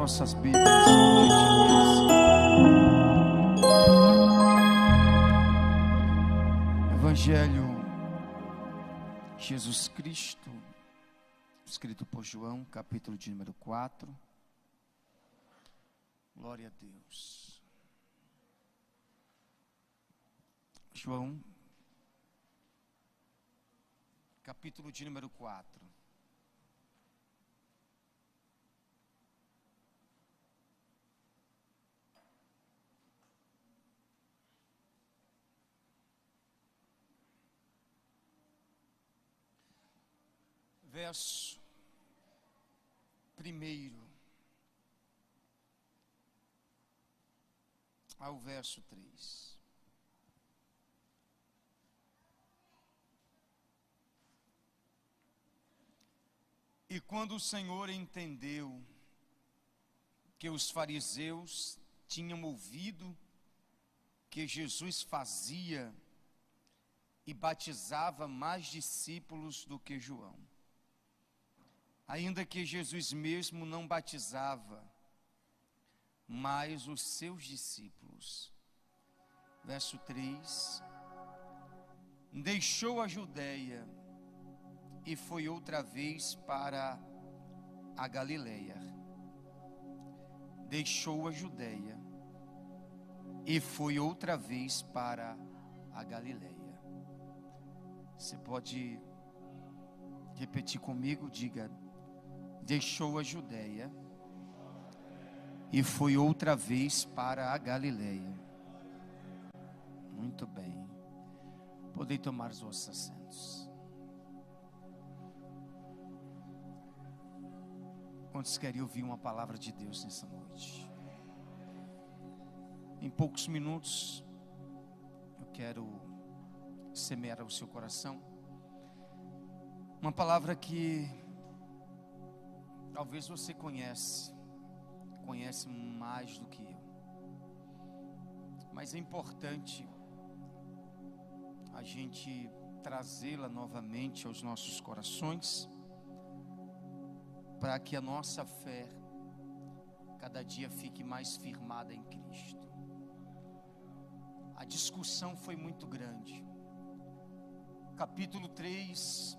vossas Bíblias, por gentileza. Evangelho Jesus Cristo, escrito por João, capítulo de número 4. Glória a Deus. João, capítulo de número 4. Verso 1 ao verso 3. E quando o Senhor entendeu que os fariseus tinham ouvido que Jesus fazia e batizava mais discípulos do que João, ainda que Jesus mesmo não batizava, mas os seus discípulos. Verso 3: deixou a Judeia e foi outra vez para a Galileia. Deixou a Judeia e foi outra vez para a Galileia. Você pode repetir comigo? Diga: deixou a Judeia e foi outra vez para a Galileia. Muito bem. Podem tomar os vossos assentos. Quantos querem ouvir uma palavra de Deus nessa noite? Em poucos minutos eu quero semear ao seu coração uma palavra que talvez você conhece mais do que eu, mas é importante a gente trazê-la novamente aos nossos corações, para que a nossa fé cada dia fique mais firmada em Cristo. A discussão foi muito grande. Capítulo 3,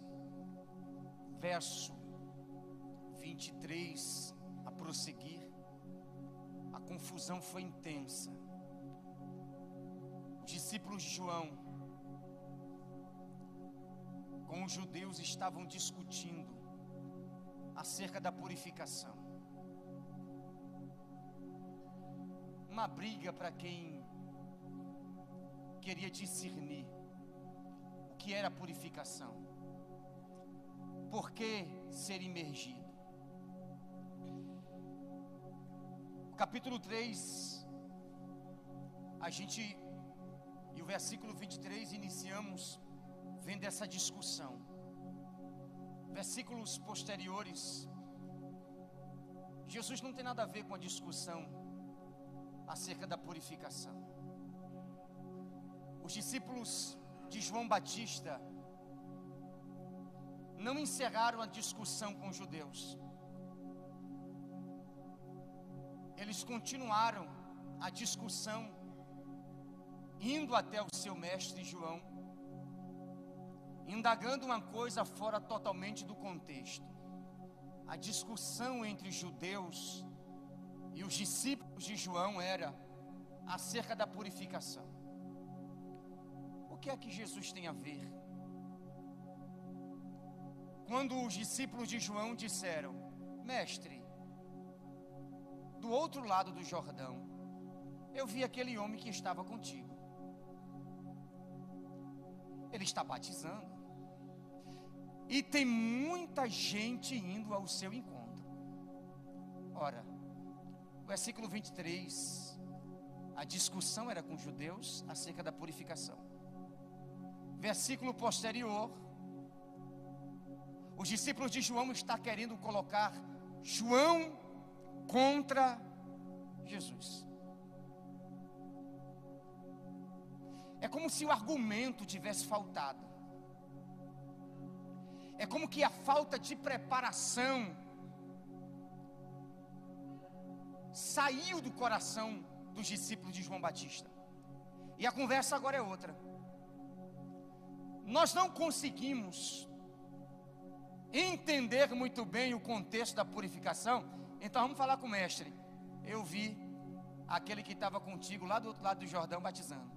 verso 23 a prosseguir, a confusão foi intensa. Os discípulos de João com os judeus estavam discutindo acerca da purificação. Uma briga para quem queria discernir o que era purificação. Por que ser imergido? Capítulo 3, e o versículo 23, iniciamos vendo essa discussão. Versículos posteriores, Jesus não tem nada a ver com a discussão acerca da purificação. Os discípulos de João Batista não encerraram a discussão com os judeus. Eles continuaram a discussão, indo até o seu mestre João, indagando uma coisa fora totalmente do contexto. A discussão entre os judeus e os discípulos de João era acerca da purificação. O que é que Jesus tem a ver? Quando os discípulos de João disseram: mestre, do outro lado do Jordão, eu vi aquele homem que estava contigo. Ele está batizando e tem muita gente indo ao seu encontro. Ora, versículo 23, a discussão era com os judeus acerca da purificação. Versículo posterior, os discípulos de João estão querendo colocar João contra Jesus. É como se o argumento tivesse faltado. É como que a falta de preparação saiu do coração dos discípulos de João Batista. E a conversa agora é outra. Nós não conseguimos entender muito bem o contexto da purificação, então vamos falar com o mestre. Eu vi aquele que estava contigo lá do outro lado do Jordão batizando.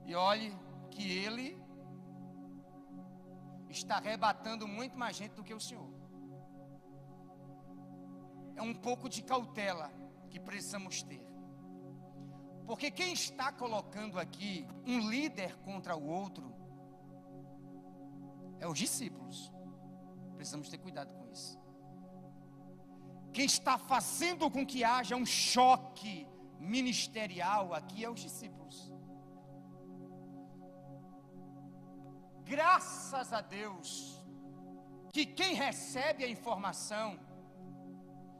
E olhe que ele está arrebatando muito mais gente do que o Senhor. É um pouco de cautela que precisamos ter. Porque quem está colocando aqui um líder contra o outro é os discípulos. Precisamos ter cuidado com isso. Quem está fazendo com que haja um choque ministerial aqui é os discípulos. Graças a Deus que quem recebe a informação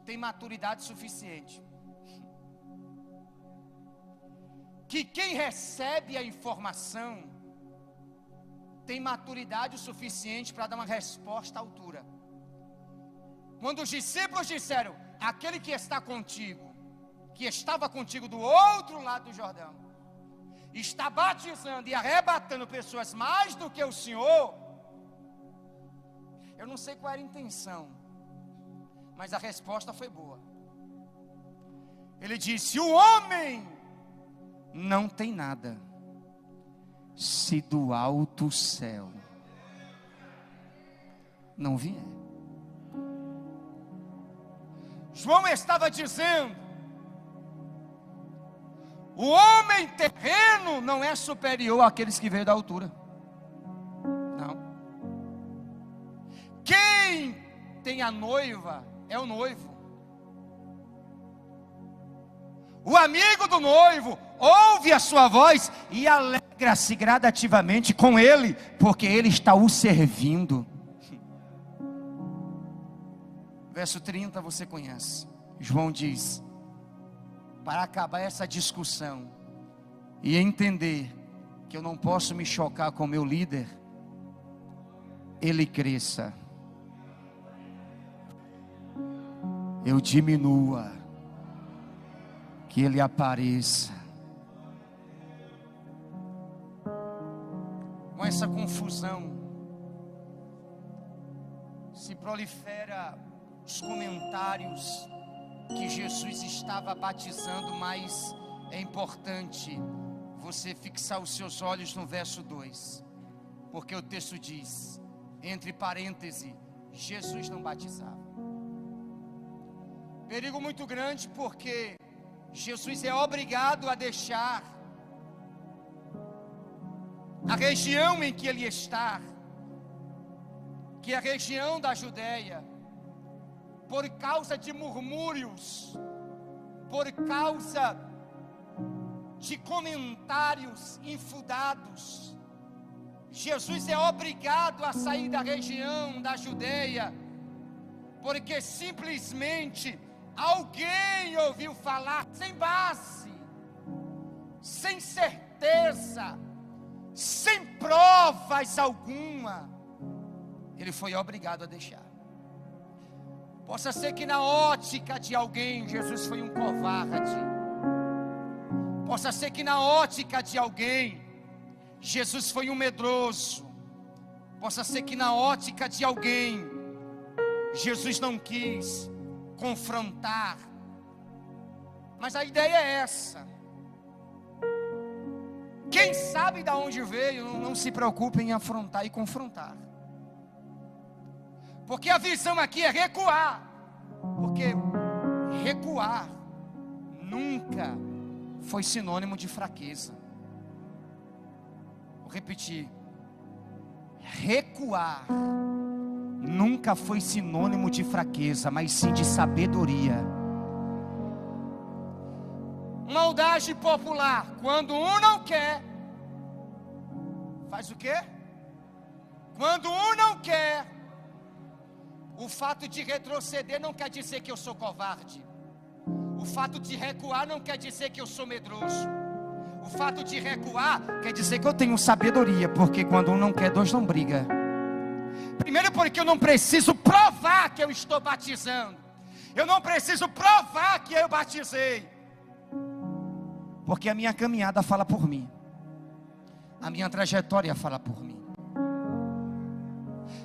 tem maturidade suficiente. Que quem recebe a informação tem maturidade o suficiente para dar uma resposta à altura. Quando os discípulos disseram, aquele que está contigo, que estava contigo do outro lado do Jordão, está batizando e arrebatando pessoas mais do que o Senhor, eu não sei qual era a intenção, mas a resposta foi boa. Ele disse, o homem não tem nada, se do alto céu não vier. João estava dizendo, o homem terreno não é superior àqueles que veio da altura. Não. Quem tem a noiva é o noivo. O amigo do noivo ouve a sua voz e alegra-se gradativamente com ele, porque ele está o servindo. Verso 30 você conhece. João diz, para acabar essa discussão e entender que eu não posso me chocar com meu líder, ele cresça, eu diminua, que ele apareça. Com essa confusão se prolifera os comentários que Jesus estava batizando, mas é importante você fixar os seus olhos no verso 2, porque o texto diz, entre parênteses, Jesus não batizava. Perigo muito grande, porque Jesus é obrigado a deixar a região em que ele está, que é a região da Judeia, por causa de murmúrios, por causa de comentários infundados. Jesus é obrigado a sair da região da Judeia, porque simplesmente alguém ouviu falar sem base, sem certeza, sem provas alguma. Ele foi obrigado a deixar. Possa ser que na ótica de alguém, Jesus foi um covarde. Possa ser que na ótica de alguém, Jesus foi um medroso. Possa ser que na ótica de alguém, Jesus não quis confrontar. Mas a ideia é essa. Quem sabe de onde veio, não se preocupe em afrontar e confrontar. Porque a visão aqui é recuar. Porque recuar nunca foi sinônimo de fraqueza. Vou repetir. Recuar nunca foi sinônimo de fraqueza, mas sim de sabedoria. Maldade popular, quando um não quer, faz o quê? Quando um não quer, o fato de retroceder não quer dizer que eu sou covarde. O fato de recuar não quer dizer que eu sou medroso. O fato de recuar quer dizer que eu tenho sabedoria, porque quando um não quer, dois não brigam. Primeiro porque eu não preciso provar que eu estou batizando. Eu não preciso provar que eu batizei, porque a minha caminhada fala por mim, a minha trajetória fala por mim.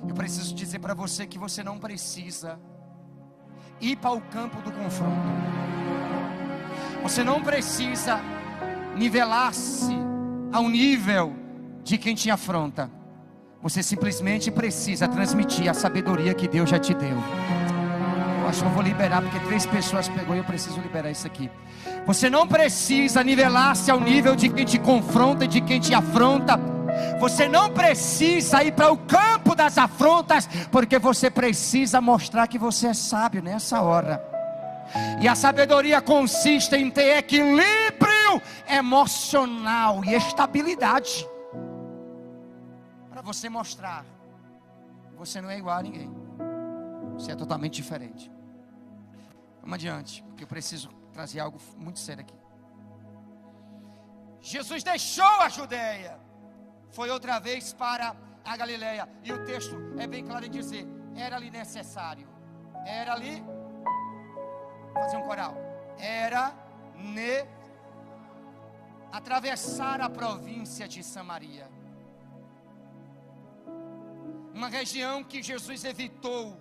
Eu preciso dizer para você que você não precisa ir para o campo do confronto. Você não precisa nivelar-se ao nível de quem te afronta. Você simplesmente precisa transmitir a sabedoria que Deus já te deu. Eu acho que eu vou liberar, porque 3 pessoas pegou e eu preciso liberar isso aqui. Você não precisa nivelar-se ao nível de quem te confronta e de quem te afronta. Você não precisa ir para o campo das afrontas, porque você precisa mostrar que você é sábio nessa hora. E a sabedoria consiste em ter equilíbrio emocional e estabilidade, para você mostrar que você não é igual a ninguém, você é totalmente diferente. Vamos adiante, porque eu preciso trazer algo muito sério aqui. Jesus deixou a Judeia, foi outra vez para a Galileia, e o texto é bem claro em dizer: era-lhe necessário, era-lhe, fazer um coral, atravessar a província de Samaria, uma região que Jesus evitou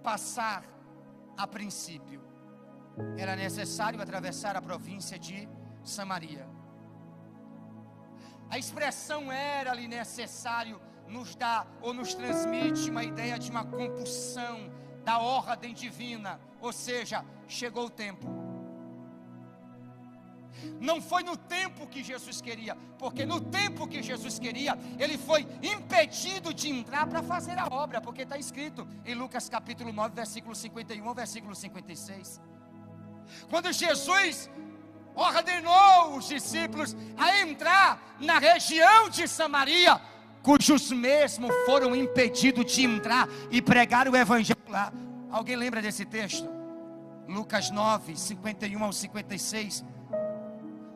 passar a princípio. Era necessário atravessar a província de Samaria. A expressão era-lhe necessário nos dá ou nos transmite uma ideia de uma compulsão da ordem divina, ou seja, chegou o tempo. Não foi no tempo que Jesus queria, porque no tempo que Jesus queria, ele foi impedido de entrar para fazer a obra, porque está escrito em Lucas capítulo 9, versículo 51 ao versículo 56. Quando Jesus ordenou os discípulos a entrar na região de Samaria, cujos mesmos foram impedidos de entrar e pregar o evangelho lá. Alguém lembra desse texto? Lucas 9, 51 ao 56.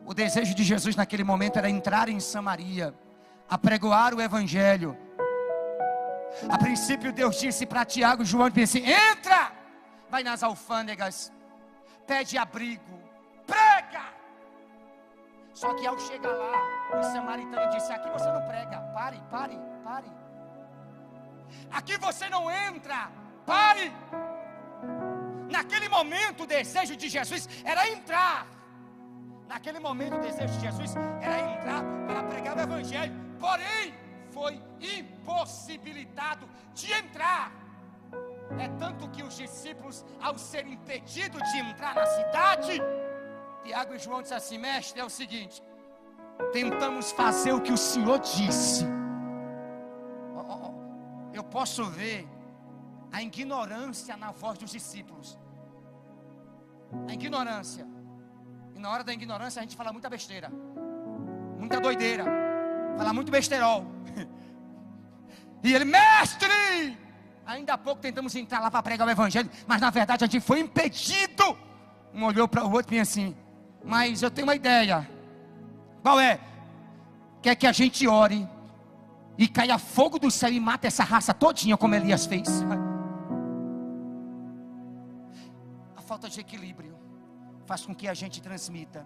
O desejo de Jesus naquele momento era entrar em Samaria, apregoar o evangelho. A princípio Deus disse para Tiago e João, disse: entra, vai nas alfândegas, pede abrigo, prega. Só que ao chegar lá, o samaritano disse: aqui você não prega, pare. Aqui você não entra, pare. Naquele momento o desejo de Jesus era entrar. Naquele momento o desejo de Jesus era entrar para pregar o evangelho. Porém, foi impossibilitado de entrar. É tanto que os discípulos, ao serem impedidos de entrar na cidade, Tiago e João disseram assim: mestre, é o seguinte, tentamos fazer o que o Senhor disse. Eu posso ver a ignorância na voz dos discípulos. A ignorância. E na hora da ignorância a gente fala muita besteira, muita doideira, fala muito besterol. E ele: mestre, ainda há pouco tentamos entrar lá para pregar o evangelho, mas na verdade a gente foi impedido. Um olhou para o outro e assim: mas eu tenho uma ideia. Qual é? Quer que a gente ore e caia fogo do céu e mata essa raça todinha, como Elias fez? A falta de equilíbrio faz com que a gente transmita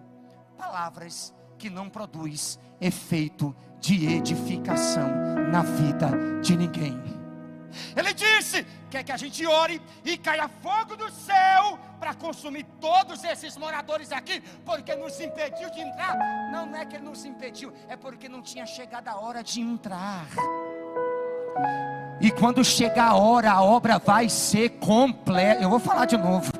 palavras que não produz efeito de edificação na vida de ninguém. Ele disse: quer que a gente ore e caia fogo do céu para consumir todos esses moradores aqui, porque nos impediu de entrar. Não é que ele nos impediu, é porque não tinha chegado a hora de entrar. E quando chegar a hora, a obra vai ser completa. Eu vou falar de novo.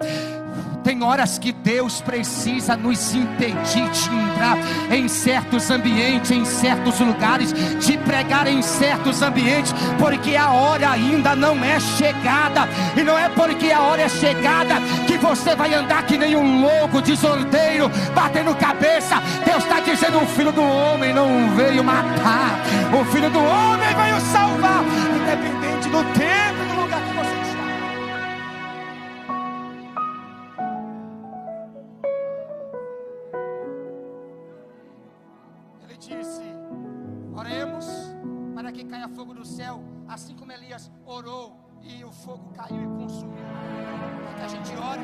Tem horas que Deus precisa nos impedir de entrar em certos ambientes, em certos lugares, de pregar em certos ambientes, porque a hora ainda não é chegada. E não é porque a hora é chegada que você vai andar que nem um louco, desordeiro, batendo cabeça. Deus está dizendo: o Filho do Homem não veio matar, o Filho do Homem veio salvar, independente do tempo e do lugar que você está. Disse: oremos para que caia fogo do céu, assim como Elias orou e o fogo caiu e consumiu que a gente ore.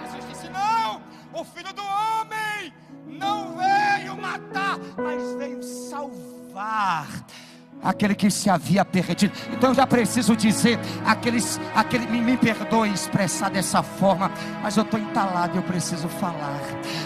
Jesus disse: não, o Filho do Homem não veio matar, mas veio salvar aquele que se havia perdido. Então eu já preciso dizer, me perdoe expressar dessa forma, mas eu estou entalado e eu preciso falar.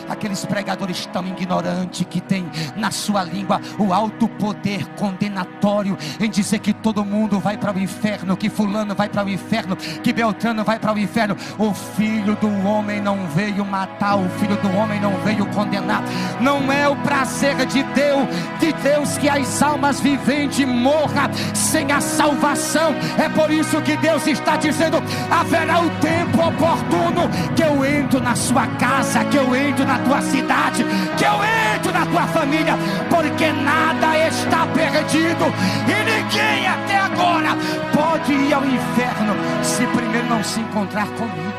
Aqueles pregadores tão ignorantes que tem na sua língua o alto poder condenatório em dizer que todo mundo vai para o inferno, que fulano vai para o inferno, que Beltrano vai para o inferno. O Filho do Homem não veio matar, o Filho do Homem não veio condenar. Não é o prazer de Deus que as almas viventes morra sem a salvação. É por isso que Deus está dizendo: haverá o tempo oportuno que eu entro na sua casa, que eu entro na tua cidade, que eu entro na tua família, porque nada está perdido e ninguém até agora pode ir ao inferno se primeiro não se encontrar comigo.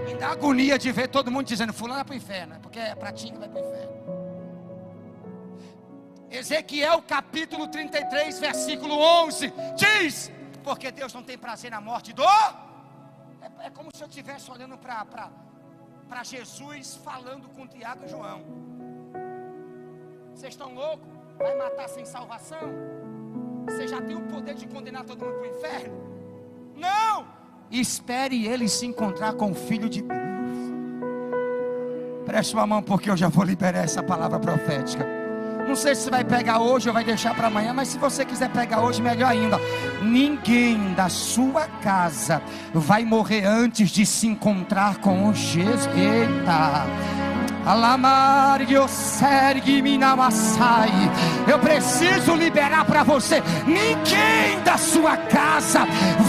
Me dá agonia de ver todo mundo dizendo: fulano vai para o inferno, porque é pra ti que vai para o inferno. Ezequiel capítulo 33 versículo 11 diz: porque Deus não tem prazer na morte do... É como se eu estivesse olhando para Jesus falando com Tiago e João. Vocês estão loucos? Vai matar sem salvação? Você já tem o poder de condenar todo mundo para o inferno? Não! Espere ele se encontrar com o Filho de Deus. Preste uma mão, porque eu já vou liberar essa palavra profética. Não sei se você vai pegar hoje ou vai deixar para amanhã, mas se você quiser pegar hoje, melhor ainda. Ninguém da sua casa vai morrer antes de se encontrar com o Jesus. Eita! Eu preciso liberar para você: ninguém da sua casa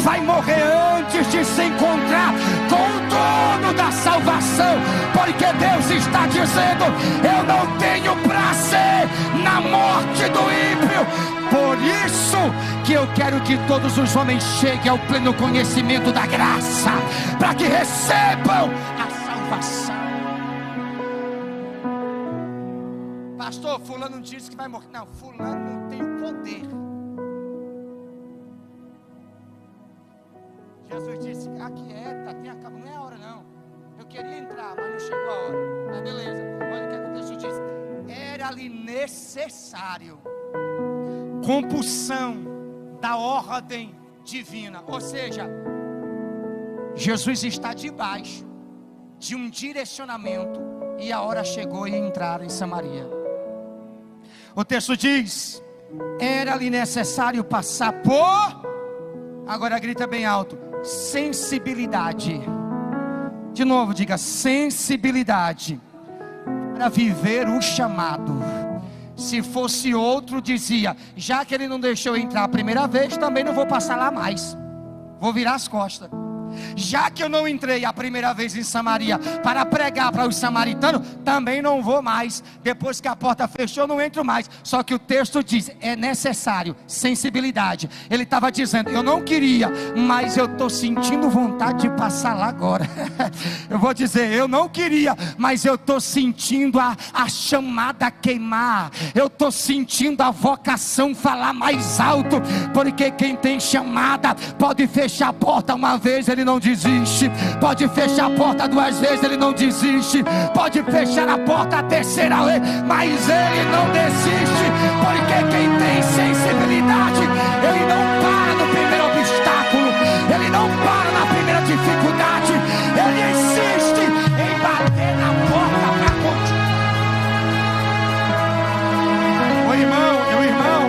vai morrer antes de se encontrar com o dono da salvação, porque Deus está dizendo: eu não tenho prazer na morte do ímpio. Por isso que eu quero que todos os homens cheguem ao pleno conhecimento da graça, para que recebam a salvação. Pastor, fulano disse que vai morrer. Não, fulano não tem o poder. Jesus disse: aquieta, tenha calma, não é a hora não. Eu queria entrar, mas não chegou a hora. Mas beleza, olha o que o texto diz: era-lhe necessário compulsão da ordem divina. Ou seja, Jesus está debaixo de um direcionamento, e a hora chegou e entraram em Samaria. O texto diz: era-lhe necessário passar por... Agora grita bem alto: sensibilidade. De novo, diga: sensibilidade para viver o chamado. Se fosse outro, dizia: já que ele não deixou eu entrar a primeira vez, também não vou passar lá mais, vou virar as costas. Já que eu não entrei a primeira vez em Samaria para pregar para os samaritanos, também não vou mais. Depois que a porta fechou, eu não entro mais. Só que o texto diz: é necessário sensibilidade. Ele estava dizendo: eu não queria, mas eu estou sentindo vontade de passar lá agora. Eu vou dizer: eu não queria, mas eu estou sentindo a chamada queimar. Eu estou sentindo a vocação falar mais alto. Porque quem tem chamada pode fechar a porta uma vez, ele não desiste. Pode fechar a porta duas vezes, ele não desiste. Pode fechar a porta a terceira vez, mas ele não desiste. Porque quem tem sensibilidade, ele não para no primeiro obstáculo, ele não para na primeira dificuldade, ele insiste em bater na porta para continuar. Ô irmão,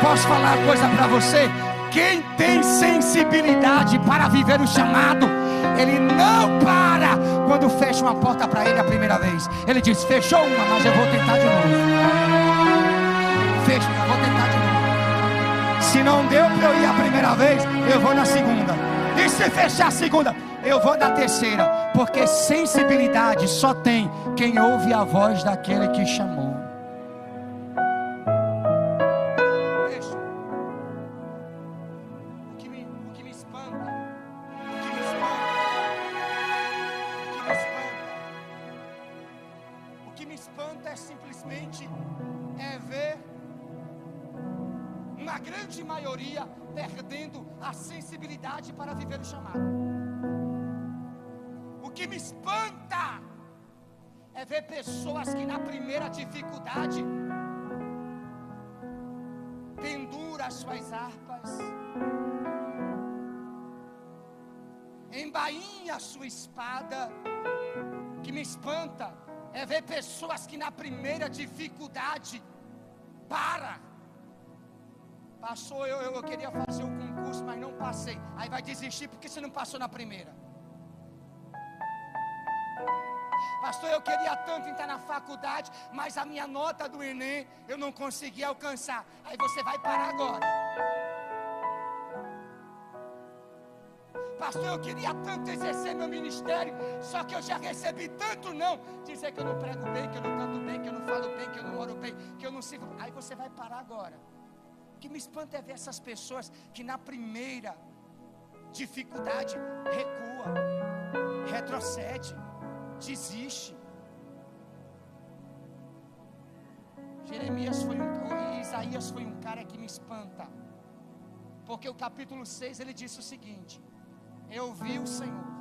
posso falar uma coisa para você? Quem tem sensibilidade para viver o chamado, ele não para quando fecha uma porta para ele a primeira vez. Ele diz: fechou uma, mas eu vou tentar de novo. Fecha, eu vou tentar de novo. Se não deu para eu ir a primeira vez, eu vou na segunda. E se fechar a segunda, eu vou na terceira. Porque sensibilidade só tem quem ouve a voz daquele que chamou. A grande maioria perdendo a sensibilidade para viver o chamado. que me espanta é ver pessoas que na primeira dificuldade penduram as suas harpas, embainha a sua espada. O que me espanta é ver pessoas que na primeira dificuldade para. Pastor, eu queria fazer um concurso, mas não passei. Aí vai desistir porque você não passou na primeira. Pastor, eu queria tanto entrar na faculdade, mas a minha nota do Enem eu não consegui alcançar. Aí você vai parar agora. Pastor, eu queria tanto exercer meu ministério, só que eu já recebi tanto não. Dizer que eu não prego bem, que eu não canto bem, que eu não falo bem, que eu não oro bem, que eu não sirvo. Aí você vai parar agora. O que me espanta é ver essas pessoas que na primeira dificuldade recua, retrocede, desiste. Isaías foi um cara que me espanta, porque o capítulo 6 ele disse o seguinte: eu vi o Senhor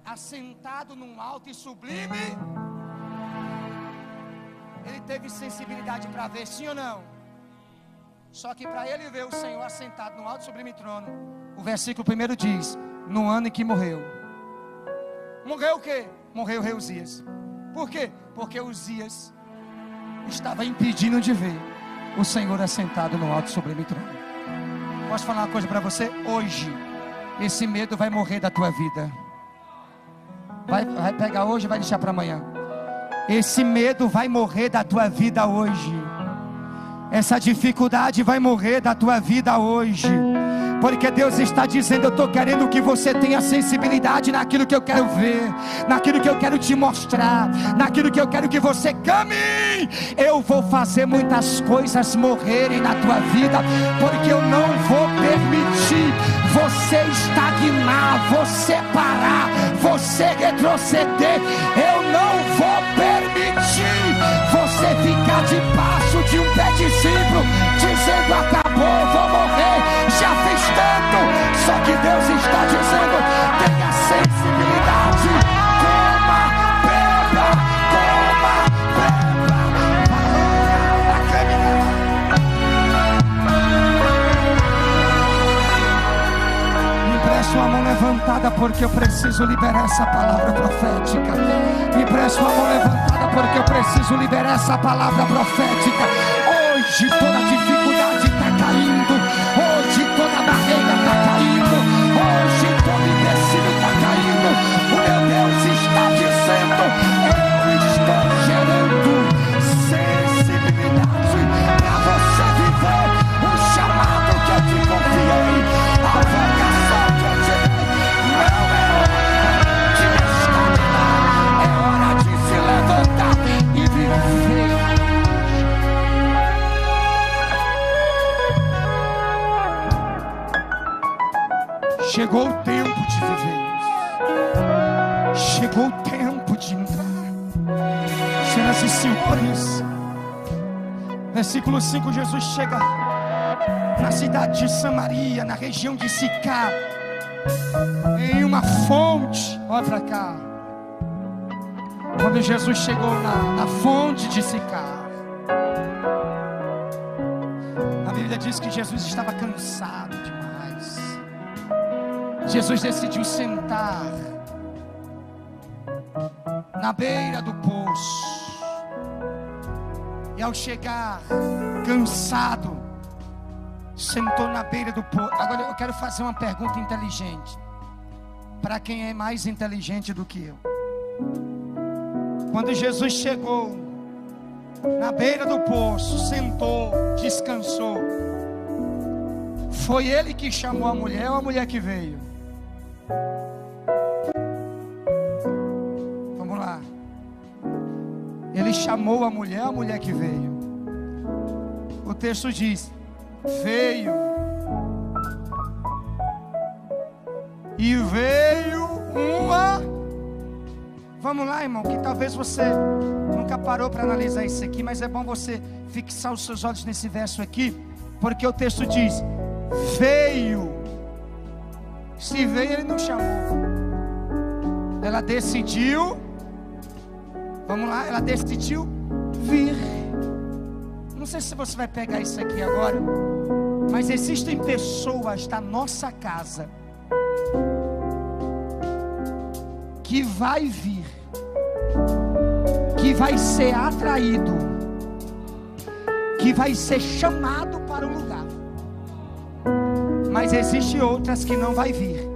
assentado num alto e sublime. Ele teve sensibilidade para ver, sim ou não? Só que para ele ver o Senhor assentado no alto e sublime trono, o versículo 1 diz: no ano em que morreu. Morreu o quê? Morreu o rei Uzias. Por quê? Porque Uzias estava impedindo de ver o Senhor assentado no alto e sublime trono. Posso falar uma coisa para você? Hoje, esse medo vai morrer da tua vida. Vai pegar hoje e vai deixar para amanhã. Esse medo vai morrer da tua vida hoje. Essa dificuldade vai morrer da tua vida hoje. Porque Deus está dizendo: eu estou querendo que você tenha sensibilidade naquilo que eu quero ver, naquilo que eu quero te mostrar, naquilo que eu quero que você caminhe. Eu vou fazer muitas coisas morrerem na tua vida, porque eu não vou permitir você estagnar, você parar, você retroceder. Eu não vou permitir você ficar debaixo de um pé de zimbro, dizendo: acabou, vou morrer, já fez tanto. Só que Deus está dizendo: tenha sensibilidade, coma, beba, me preste uma mão levantada, porque eu preciso liberar essa palavra profética. Me preste uma mão levantada, porque eu preciso liberar essa palavra profética. Hoje toda dificuldade está caindo, hoje toda barreira está caindo, hoje todo empecilho está caindo. O meu Deus está dizendo: eu estou gerando sensibilidade para você viver o chamado que eu te confiei, a vocação que eu te dei. Não é hora de estagnar, é hora de se levantar e viver. Chegou o tempo de viver. Chegou o tempo de entrar. Senhoras e senhores, versículo 5, Jesus chega na cidade de Samaria, na região de Sicar, em uma fonte. Olha para cá. Quando Jesus chegou na fonte de Sicar, a Bíblia diz que Jesus estava cansado demais. Jesus decidiu sentar na beira do poço. E ao chegar cansado, sentou na beira do poço. Agora eu quero fazer uma pergunta inteligente para quem é mais inteligente do que eu. Quando Jesus chegou na beira do poço, sentou, descansou, foi ele que chamou a mulher ou a mulher que veio? Vamos lá. Ele chamou a mulher que veio. O texto diz: veio. E veio uma. Vamos lá, irmão, que talvez você nunca parou para analisar isso aqui, mas é bom você fixar os seus olhos nesse verso aqui, porque o texto diz: veio Se veio, ele não chamou. Ela decidiu, vamos lá, ela decidiu vir. Não sei se você vai pegar isso aqui agora, mas existem pessoas da nossa casa que vai vir, que vai ser atraído, que vai ser chamado para um lugar, mas existe outras que não vai vir.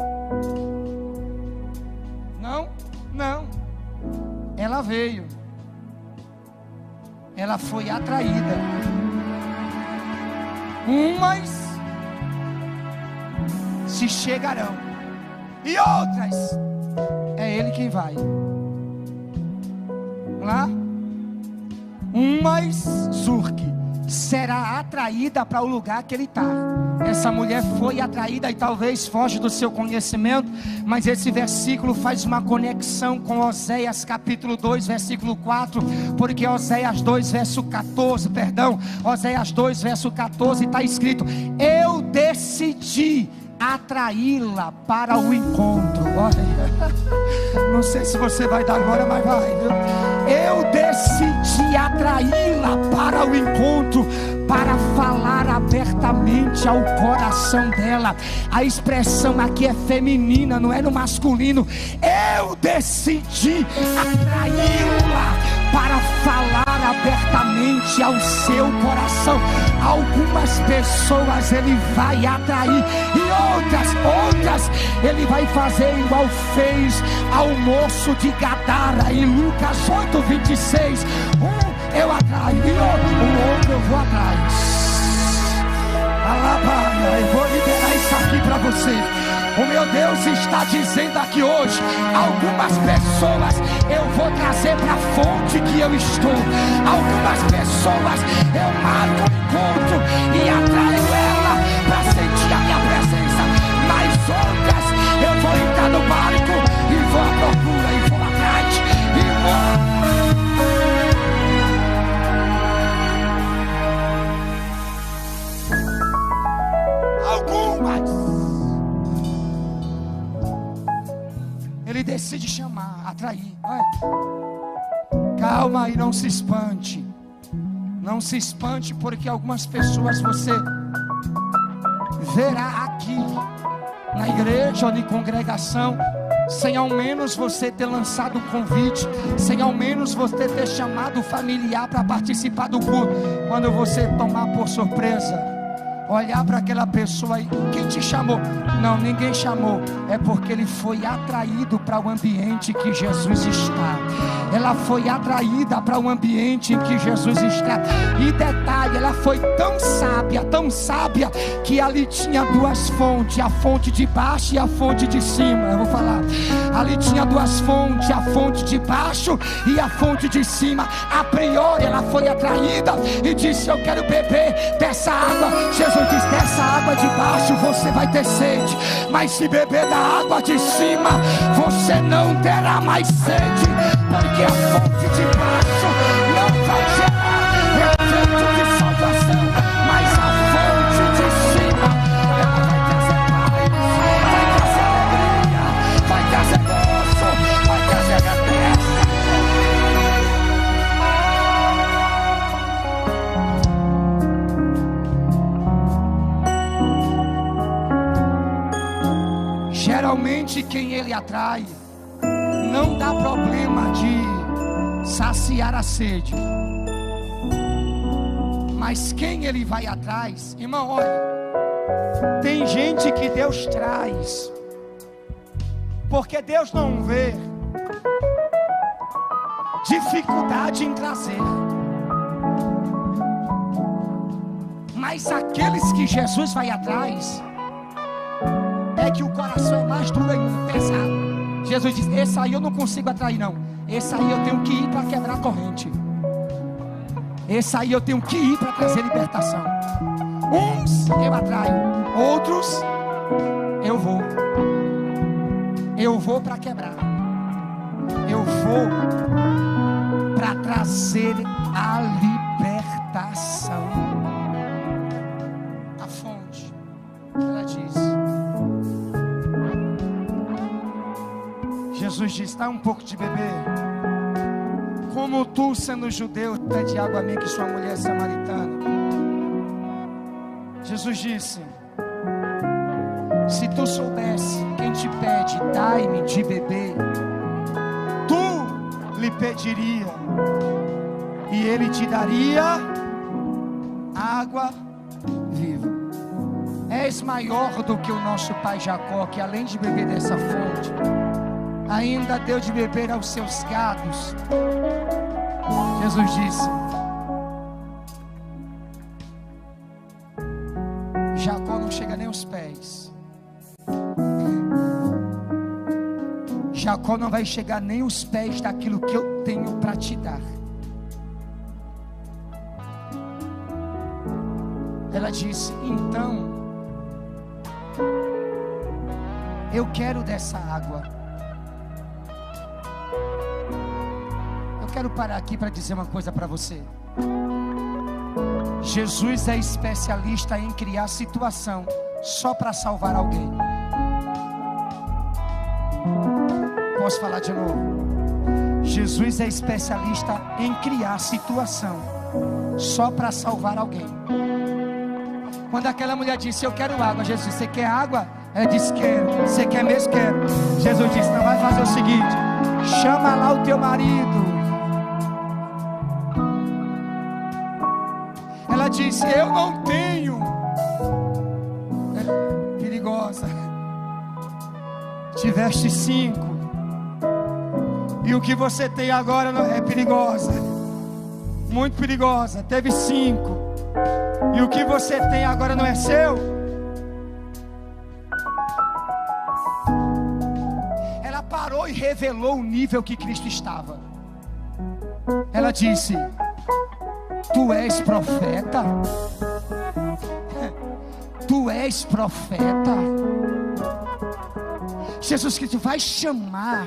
Não, ela veio, ela foi atraída. Umas se chegarão e outras é ele quem vai. Vamos lá? Umas Zurk será atraída para o lugar que ele está. Essa mulher foi atraída e talvez foge do seu conhecimento, mas esse versículo faz uma conexão com Oséias capítulo 2 versículo 4, porque Oséias 2 verso 14, Oséias 2 verso 14 está escrito: eu decidi atraí-la para o encontro. Olha, não sei se você vai dar agora, mas vai, viu? Eu decidi atraí-la para o encontro, para falar abertamente ao coração dela. A expressão aqui é feminina, não é no masculino. Eu decidi atraí-la para falar abertamente ao seu coração. Algumas pessoas ele vai atrair e outras ele vai fazer igual fez ao moço de Gadara em Lucas 8:26. Eu atraio e o outro eu vou atrás. Alabaia, eu vou liberar isso aqui para você. O meu Deus está dizendo aqui hoje: algumas pessoas eu vou trazer para a fonte que eu estou. Algumas pessoas eu marco o encontro e atraio ela para sentir a minha presença. Mas outras eu vou entrar no barco e vou à procura e vou atrás e vou. Ele decide chamar, atrair. Vai. Calma aí, não se espante. Não se espante, porque algumas pessoas você verá aqui na igreja ou na congregação, sem ao menos você ter lançado o convite, sem ao menos você ter chamado o familiar para participar do culto. Quando você tomar por surpresa, olhar para aquela pessoa aí: quem te chamou? Não, ninguém chamou. É porque ele foi atraído para o ambiente que Jesus está. Ela foi atraída para o ambiente em que Jesus está. E detalhe, ela foi tão sábia, que ali tinha duas fontes, a fonte de baixo e a fonte de cima. Eu vou falar. Ali tinha duas fontes, a fonte de baixo e a fonte de cima. A priori ela foi atraída e disse: eu quero beber dessa água. Jesus diz: dessa água de baixo você vai ter sede, mas se beber da água de cima você não terá mais sede, porque a fonte de baixo não vai gerar efeito de salvação, mas a fonte de cima ela vai trazer paz, vai trazer alegria, vai trazer gozo, vai trazer graça. Geralmente quem ele atrai não dá problema de saciar a sede, mas quem ele vai atrás, irmão, olha, tem gente que Deus traz, porque Deus não vê dificuldade em trazer, mas aqueles que Jesus vai atrás, é que o coração é mais duro e pesado. Jesus diz: esse aí eu não consigo atrair não, esse aí eu tenho que ir para quebrar a corrente, esse aí eu tenho que ir para trazer libertação. Uns eu atraio, outros eu vou para quebrar, eu vou para trazer a libertação. A fonte, ela diz: Jesus disse: dá um pouco de beber. Como tu, sendo judeu, pede água a mim, que sua mulher é samaritana. Jesus disse: se tu soubesse quem te pede, dai-me de beber, tu lhe pediria, e ele te daria água viva. És maior do que o nosso pai Jacó, que além de beber dessa fonte, ainda deu de beber aos seus gados. Jesus disse: Jacó não chega nem aos pés. Jacó não vai chegar nem aos pés daquilo que eu tenho para te dar. Ela disse: então eu quero dessa água. Eu quero parar aqui para dizer uma coisa para você. Jesus é especialista em criar situação só para salvar alguém. Posso falar de novo? Jesus é especialista em criar situação só para salvar alguém. Quando aquela mulher disse: eu quero água, Jesus disse: você quer água? Ela disse: quero. Você quer mesmo? Quero. Jesus disse: então vai fazer o seguinte: chama lá o teu marido. Ela disse: eu não tenho. É perigosa. Tiveste 5, e o que você tem agora não é perigosa, muito perigosa. Teve 5, e o que você tem agora não é seu. Ela parou e revelou o nível que Cristo estava. Ela disse: tu és profeta? Tu és profeta? Jesus Cristo vai chamar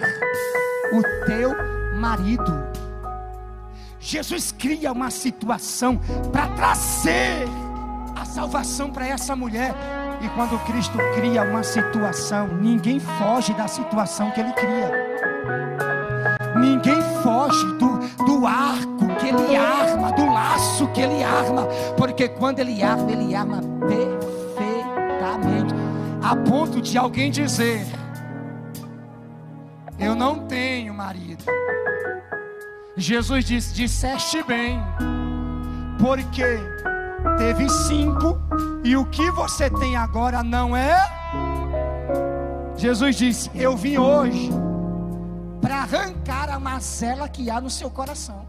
o teu marido. Jesus cria uma situação para trazer a salvação para essa mulher. E quando Cristo cria uma situação, ninguém foge da situação que Ele cria. Ninguém foge do arco que Ele arma, do laço que Ele arma. Porque quando Ele arma perfeitamente, a ponto de alguém dizer: eu não tenho marido. Jesus disse: disseste bem, porque teve 5, e o que você tem agora não é. Jesus disse: eu vim hoje para arrancar a mazela que há no seu coração.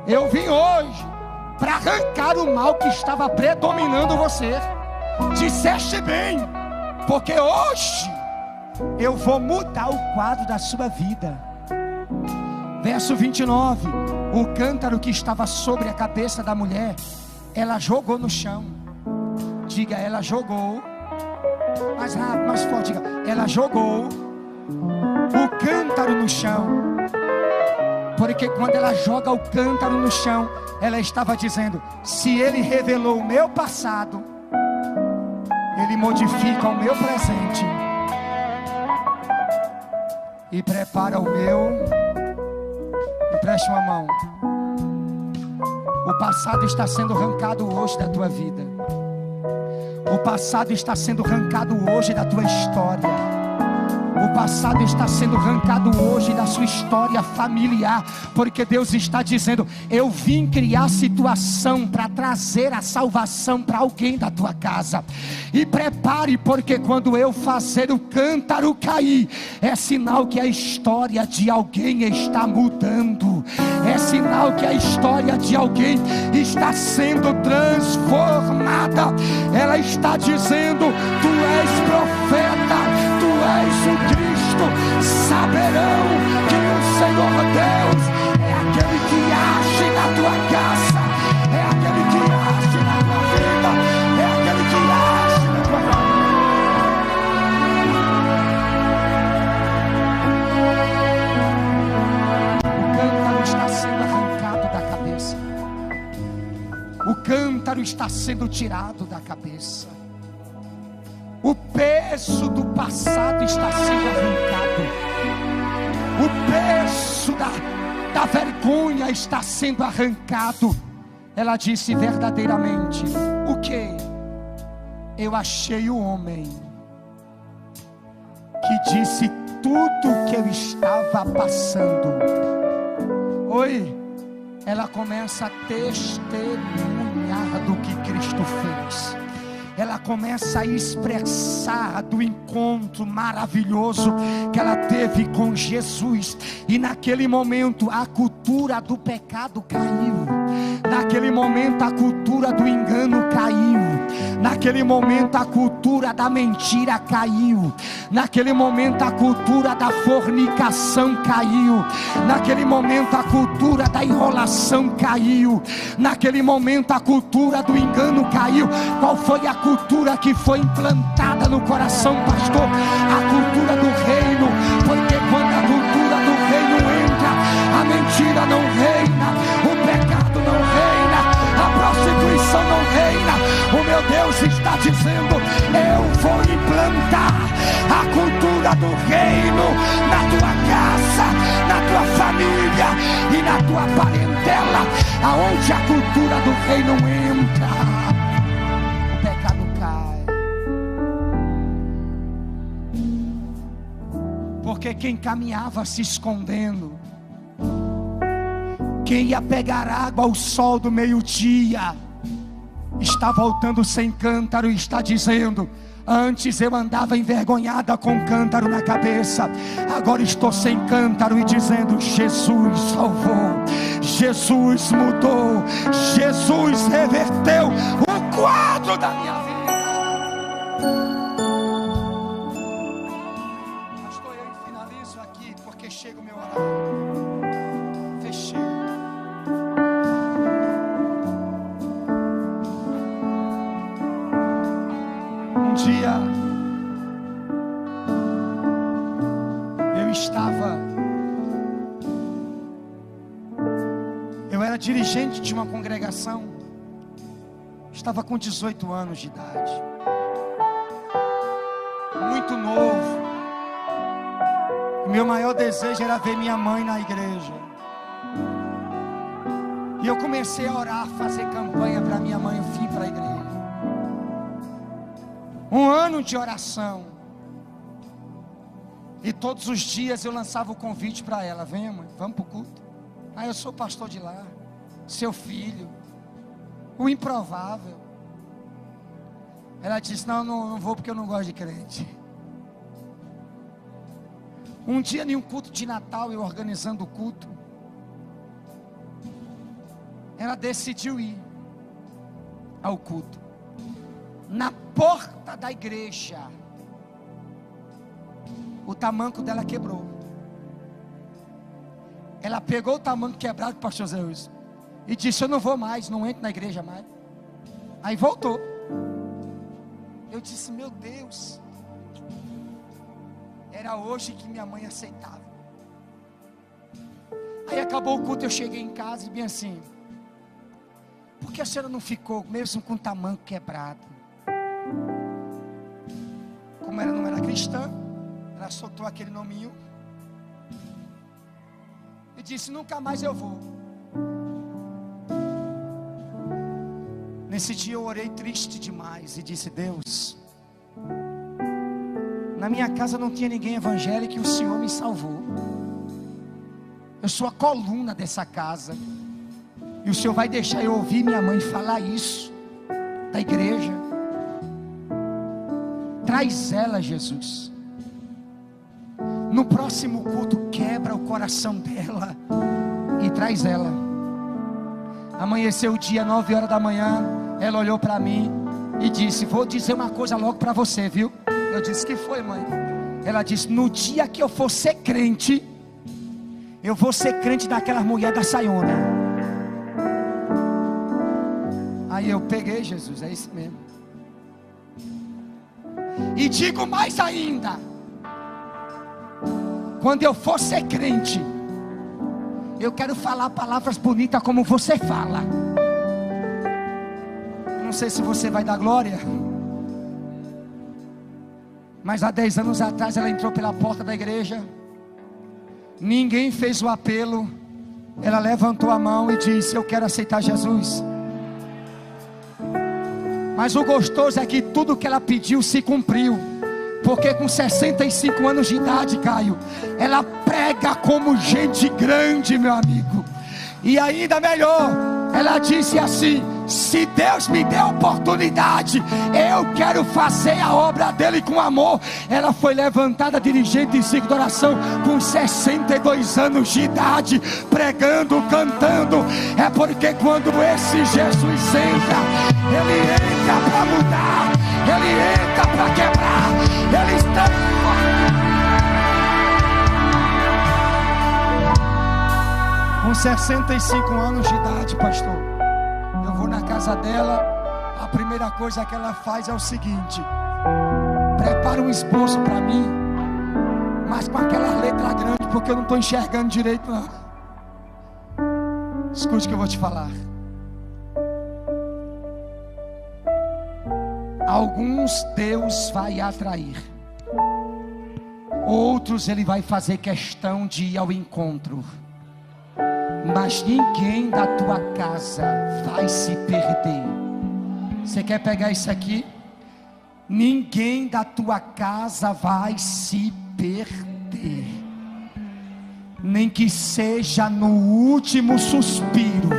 Eu vim hoje para arrancar o mal que estava predominando você. Disseste bem, porque hoje eu vou mudar o quadro da sua vida. Verso 29. O cântaro que estava sobre a cabeça da mulher, ela jogou no chão. Diga: ela jogou. Mais rápido, mais forte. Diga: ela jogou o cântaro no chão. Porque quando ela joga o cântaro no chão, ela estava dizendo: se Ele revelou o meu passado, Ele modifica o meu presente e prepara o meu. Preste uma mão. O passado está sendo arrancado hoje da tua vida. O passado está sendo arrancado hoje da tua história. O passado está sendo arrancado hoje da sua história familiar, porque Deus está dizendo: eu vim criar situação para trazer a salvação para alguém da tua casa. E prepare, porque quando eu fazer o cântaro cair, é sinal que a história de alguém está mudando. É sinal que a história de alguém está sendo transformada. Ela está dizendo: tu és profeta, tu és o Cristo. Saberão que o Senhor Deus é aquele que age na tua casa, é aquele que age na tua vida, é aquele que age na tua vida. O cântaro está sendo arrancado da cabeça. O cântaro está sendo tirado da cabeça. O peso do passado está sendo arrancado. o peso da vergonha está sendo arrancado. Ela disse: verdadeiramente, o que? Eu achei o homem que disse tudo que eu estava passando. Oi, ela começa a testemunhar do que Cristo fez. Ela começa a expressar do encontro maravilhoso que ela teve com Jesus. E naquele momento a cultura do pecado caiu. Naquele momento a cultura do engano caiu. Naquele momento a cultura da mentira caiu. Naquele momento a cultura da fornicação caiu. Naquele momento a cultura da enrolação caiu. Naquele momento a cultura do engano caiu. Qual foi a cultura que foi implantada no coração, pastor? A cultura do reino. Porque quando a cultura do reino entra, a mentira não reina, o pecado não reina, a prostituição não reina. O meu Deus está dizendo: eu vou implantar a cultura do reino na tua casa, na tua família e na tua parentela. Aonde a cultura do reino entra, o pecado cai. Porque quem caminhava se escondendo, quem ia pegar água ao sol do meio-dia, está voltando sem cântaro e está dizendo: antes eu andava envergonhada com cântaro na cabeça, agora estou sem cântaro e dizendo: Jesus salvou, Jesus mudou, Jesus reverteu o quadro da minha vida. Pastor, eu finalizo aqui porque chega o meu horário. Fechei. Um dia eu era dirigente de uma congregação, estava com 18 anos de idade, muito novo. Meu maior desejo era ver minha mãe na igreja. E eu comecei a orar, fazer campanha para minha mãe. Eu fui para a igreja. Um ano de oração. E todos os dias eu lançava o convite para ela: venha, mãe, vamos para o culto. Ah, eu sou pastor de lá, seu filho, o improvável. Ela disse: não vou porque eu não gosto de crente. Um dia em um culto de Natal, eu organizando o culto, ela decidiu ir ao culto. Na porta da igreja, o tamanco dela quebrou. Ela pegou o tamanco quebrado do pastor Zé Wilson e disse: eu não vou mais, não entro na igreja mais. Aí voltou. Eu disse: meu Deus, era hoje que minha mãe aceitava. Aí acabou o culto, eu cheguei em casa e bem assim: por que a senhora não ficou mesmo com o tamanco quebrado? Como ela não era cristã, ela soltou aquele nominho e disse: nunca mais eu vou. Nesse dia eu orei triste demais e disse: Deus, na minha casa não tinha ninguém evangélico e o Senhor me salvou. Eu sou a coluna dessa casa, e o Senhor vai deixar eu ouvir minha mãe falar isso da igreja? Traz ela, Jesus. No próximo culto, quebra o coração dela e traz ela. Amanheceu o dia, 9 horas da manhã. Ela olhou para mim e disse: vou dizer uma coisa logo para você, viu? Eu disse: que foi, mãe? Ela disse: no dia que eu for ser crente, eu vou ser crente daquela mulher da saiona. Aí eu peguei: Jesus, é isso mesmo. E digo mais ainda: quando eu for ser crente, eu quero falar palavras bonitas como você fala. Não sei se você vai dar glória, mas há 10 anos atrás ela entrou pela porta da igreja, Ninguém fez o apelo. Ela levantou a mão e disse: eu quero aceitar Jesus. Mas o gostoso é que tudo que ela pediu se cumpriu. Porque com 65 anos de idade, Caio, ela prega como gente grande, meu amigo. E ainda melhor, ela disse assim: se Deus me der oportunidade, eu quero fazer a obra dele com amor. Ela foi levantada dirigente em ciclo de oração com 62 anos de idade, pregando, cantando. É porque quando esse Jesus entra, ele entra para mudar, ele entra para quebrar, ele está... Com 65 anos de idade, pastor, eu vou na casa dela. A primeira coisa que ela faz é o seguinte: prepara um esboço para mim, mas com aquela letra grande, porque eu não estou enxergando direito não. Escute o que eu vou te falar. Alguns Deus vai atrair, outros Ele vai fazer questão de ir ao encontro. Mas ninguém da tua casa vai se perder. Você quer pegar isso aqui? Ninguém da tua casa vai se perder, nem que seja no último suspiro.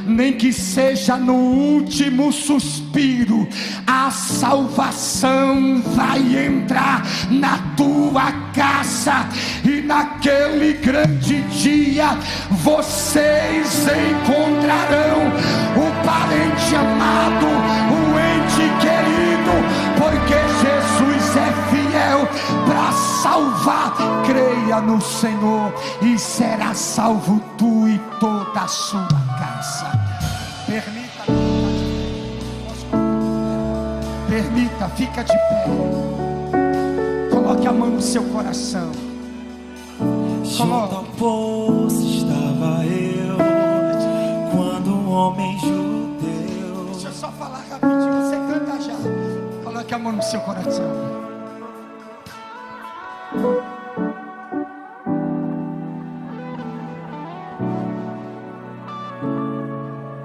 Nem que seja no último suspiro, a salvação vai entrar na tua casa. E naquele grande dia vocês encontrarão o parente amado, o ente querido, porque Jesus é fiel para salvar. Creia no Senhor e será salvo tu e toda a sua casa. Permita, fica de pé. Coloque a mão no seu coração. Junto ao poço estava eu, quando um homem judeu. Deixa eu só falar rapidinho, você canta já. Coloque a mão no seu coração.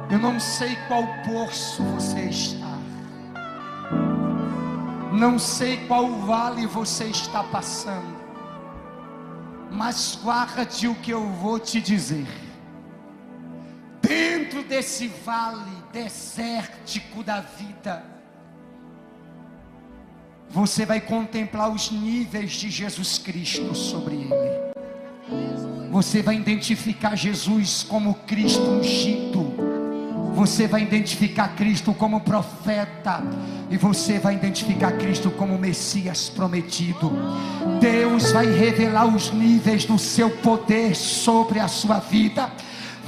Eu não sei qual poço você está, não sei qual vale você está passando, mas guarde o que eu vou te dizer. Dentro desse vale desértico da vida, você vai contemplar os níveis de Jesus Cristo sobre ele. Você vai identificar Jesus como Cristo ungido. Você vai identificar Cristo como profeta, e você vai identificar Cristo como Messias prometido. Deus vai revelar os níveis do seu poder sobre a sua vida.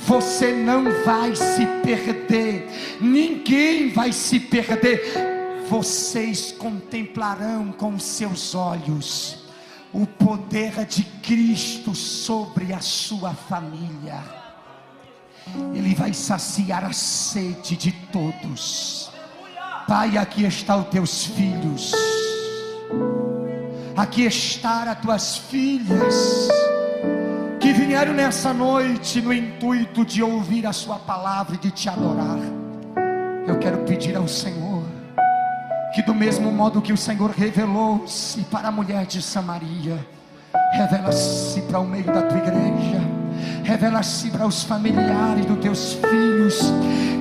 Você não vai se perder, ninguém vai se perder. Vocês contemplarão com seus olhos o poder de Cristo sobre a sua família. Ele vai saciar a sede de todos. Pai, aqui estão os teus filhos, aqui estão as tuas filhas, que vieram nessa noite no intuito de ouvir a sua palavra e de te adorar. Eu quero pedir ao Senhor que, do mesmo modo que o Senhor revelou-se para a mulher de Samaria, revela-se para o meio da tua igreja, revela-se para os familiares dos teus filhos,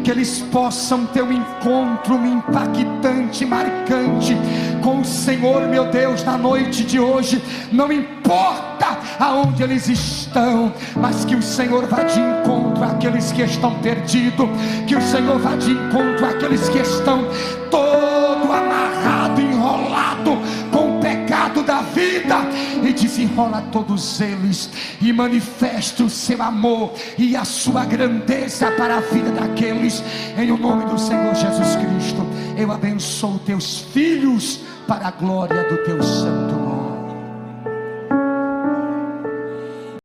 que eles possam ter um encontro impactante, marcante com o Senhor, meu Deus, na noite de hoje. Não importa aonde eles estão, mas que o Senhor vá de encontro àqueles que estão perdidos, que o Senhor vá de encontro àqueles que estão todo amarrado, enrolado com o pecado da vida, e desenrola todos eles e manifesta o seu amor e a sua grandeza para a vida daqueles. Em o nome do Senhor Jesus Cristo, eu abençoo teus filhos para a glória do teu santo